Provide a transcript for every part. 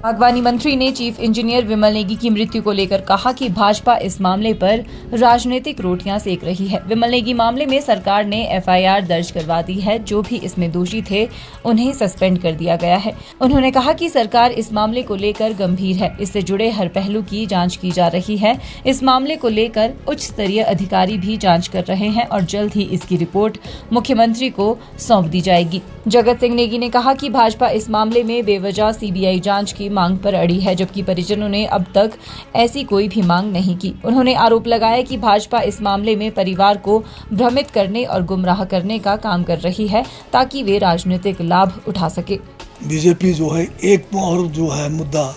बागवानी मंत्री ने चीफ इंजीनियर विमल नेगी की मृत्यु को लेकर कहा कि भाजपा इस मामले पर राजनीतिक रोटियां सेक रही है। विमल नेगी मामले में सरकार ने एफआईआर दर्ज करवा दी है। जो भी इसमें दोषी थे उन्हें सस्पेंड कर दिया गया है। उन्होंने कहा कि सरकार इस मामले को लेकर गंभीर है। इससे जुड़े हर पहलू की जांच की जा रही है। इस मामले को लेकर उच्च स्तरीय अधिकारी भी जांच कर रहे हैं और जल्द ही इसकी रिपोर्ट मुख्यमंत्री को सौंप दी जाएगी। जगत सिंह नेगी ने कहा कि भाजपा इस मामले में बेवजह सीबीआई जांच की मांग पर अड़ी है, जबकि परिजनों ने अब तक ऐसी कोई भी मांग नहीं की। उन्होंने आरोप लगाया कि भाजपा इस मामले में परिवार को भ्रमित करने और गुमराह करने का काम कर रही है ताकि वे राजनीतिक लाभ उठा सके। बीजेपी जो है एक और जो है मुद्दा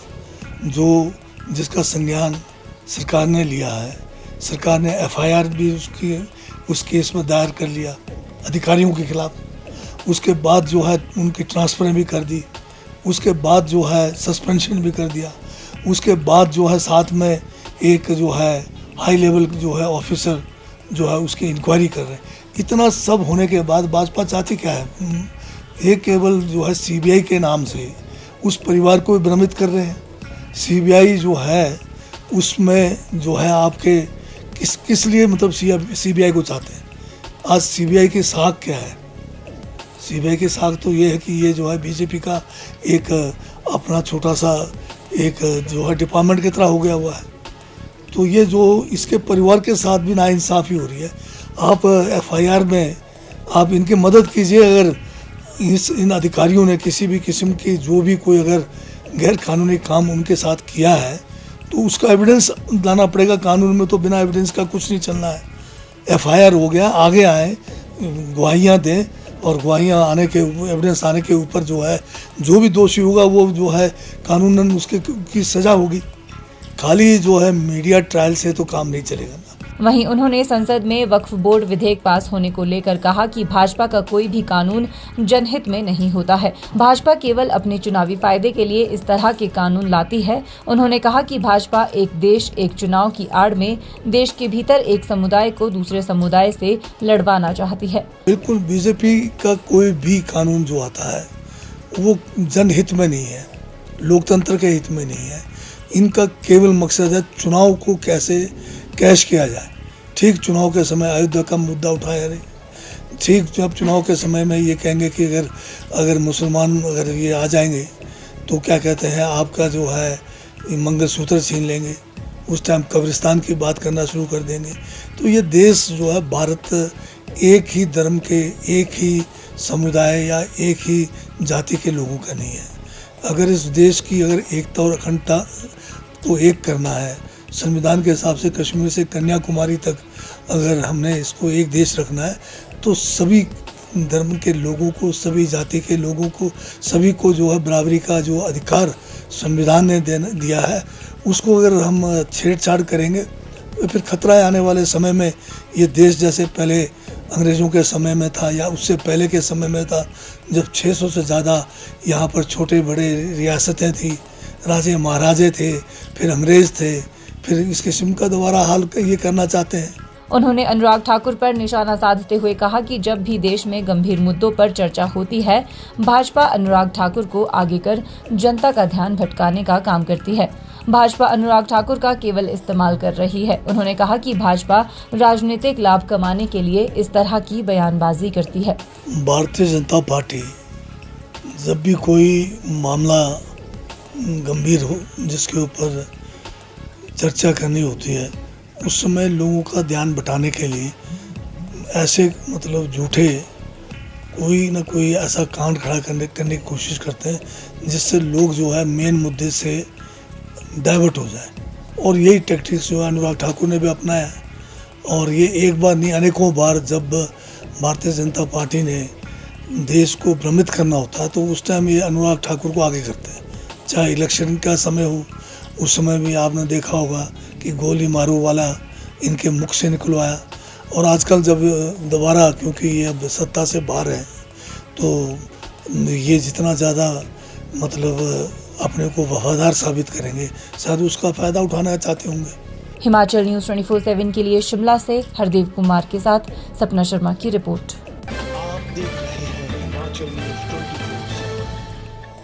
जो जिसका संज्ञान सरकार ने लिया है, सरकार ने एफआईआर भी उस केस में दायर कर लिया अधिकारियों के खिलाफ। उसके बाद जो है उनकी ट्रांसफर भी कर दी, उसके बाद जो है सस्पेंशन भी कर दिया, उसके बाद जो है साथ में एक जो है हाई लेवल जो है ऑफिसर जो है उसकी इंक्वायरी कर रहे हैं। इतना सब होने के बाद भाजपा चाहती क्या है? ये केवल जो है सीबीआई के नाम से उस परिवार को भी भ्रमित कर रहे हैं। सीबीआई जो है उसमें जो है आपके किस लिए मतलब सीबीआई को चाहते हैं? आज सीबीआई की साख क्या है? सीबीआई की साख तो ये है कि ये जो है बीजेपी का एक अपना छोटा सा एक जो है डिपार्टमेंट की तरह हो गया हुआ है। तो ये जो इसके परिवार के साथ भी नाइंसाफ़ी हो रही है। आप एफआईआर में आप इनकी मदद कीजिए। अगर इन अधिकारियों ने किसी भी किस्म की जो भी कोई अगर गैर कानूनी काम उनके साथ किया है तो उसका एविडेंस लाना पड़ेगा। कानून में तो बिना एविडेंस का कुछ नहीं चलना है। एफआईआर हो गया, आगे आए, गवाहियाँ दें और गवाहियाँ आने के एविडेंस आने के ऊपर जो है जो भी दोषी होगा वो जो है कानूनन उसके की सज़ा होगी। खाली जो है मीडिया ट्रायल से तो काम नहीं चलेगा ना। वहीं उन्होंने संसद में वक्फ बोर्ड विधेयक पास होने को लेकर कहा कि भाजपा का कोई भी कानून जनहित में नहीं होता है। भाजपा केवल अपने चुनावी फायदे के लिए इस तरह के कानून लाती है। उन्होंने कहा कि भाजपा एक देश एक चुनाव की आड़ में देश के भीतर एक समुदाय को दूसरे समुदाय से लड़वाना चाहती है। बिल्कुल बीजेपी का कोई भी कानून जो आता है वो जनहित में नहीं है, लोकतंत्र के हित में नहीं है। इनका केवल मकसद है चुनाव को कैसे कैश किया जाए। ठीक चुनाव के समय अयोध्या का मुद्दा उठाया नहीं। ठीक जब चुनाव के समय में ये कहेंगे कि अगर मुसलमान अगर ये आ जाएंगे तो क्या कहते हैं आपका जो है मंगलसूत्र छीन लेंगे। उस टाइम कब्रिस्तान की बात करना शुरू कर देंगे। तो ये देश जो है भारत एक ही धर्म के एक ही समुदाय या एक ही जाति के लोगों का नहीं है। अगर इस देश की अगर एकता और अखंडता को एक करना है, संविधान के हिसाब से कश्मीर से कन्याकुमारी तक अगर हमने इसको एक देश रखना है तो सभी धर्म के लोगों को, सभी जाति के लोगों को, सभी को जो है बराबरी का जो अधिकार संविधान ने दिया है उसको अगर हम छेड़छाड़ करेंगे तो फिर खतरा है आने वाले समय में। ये देश जैसे पहले अंग्रेज़ों के समय में था या उससे पहले के समय में था जब 600 से ज़्यादा यहाँ पर छोटे बड़े रियासतें थी, राजे महाराजे थे, फिर अंग्रेज़ थे, फिर इस किस्म का दोबारा हाल ये करना चाहते हैं। उन्होंने अनुराग ठाकुर पर निशाना साधते हुए कहा कि जब भी देश में गंभीर मुद्दों पर चर्चा होती है, भाजपा अनुराग ठाकुर को आगे कर जनता का ध्यान भटकाने का काम करती है। भाजपा अनुराग ठाकुर का केवल इस्तेमाल कर रही है। उन्होंने कहा कि भाजपा राजनीतिक लाभ कमाने के लिए इस तरह की बयानबाजी करती है। भारतीय जनता पार्टी जब भी कोई मामला गंभीर हो जिसके ऊपर चर्चा करनी होती है उस समय लोगों का ध्यान बटाने के लिए ऐसे मतलब झूठे कोई ना कोई ऐसा कांड खड़ा करने की कोशिश करते हैं जिससे लोग जो है मेन मुद्दे से डाइवर्ट हो जाए। और यही टैक्टिक्स जो है अनुराग ठाकुर ने भी अपनाया। और ये एक बार नहीं अनेकों बार जब भारतीय जनता पार्टी ने देश को भ्रमित करना होता है तो उस टाइम ये अनुराग ठाकुर को आगे करते हैं। चाहे इलेक्शन का समय हो, उस समय भी आपने देखा होगा कि गोली मारो वाला इनके मुख से निकलवाया। और आजकल जब दोबारा क्योंकि ये अब सत्ता से बाहर है तो ये जितना ज़्यादा मतलब अपने को वफादार साबित करेंगे शायद उसका फ़ायदा उठाना चाहते होंगे। हिमाचल न्यूज़ 24/7 के लिए शिमला से हरदेव कुमार के साथ सपना शर्मा की रिपोर्ट। आप देख रहे हैं हिमाचल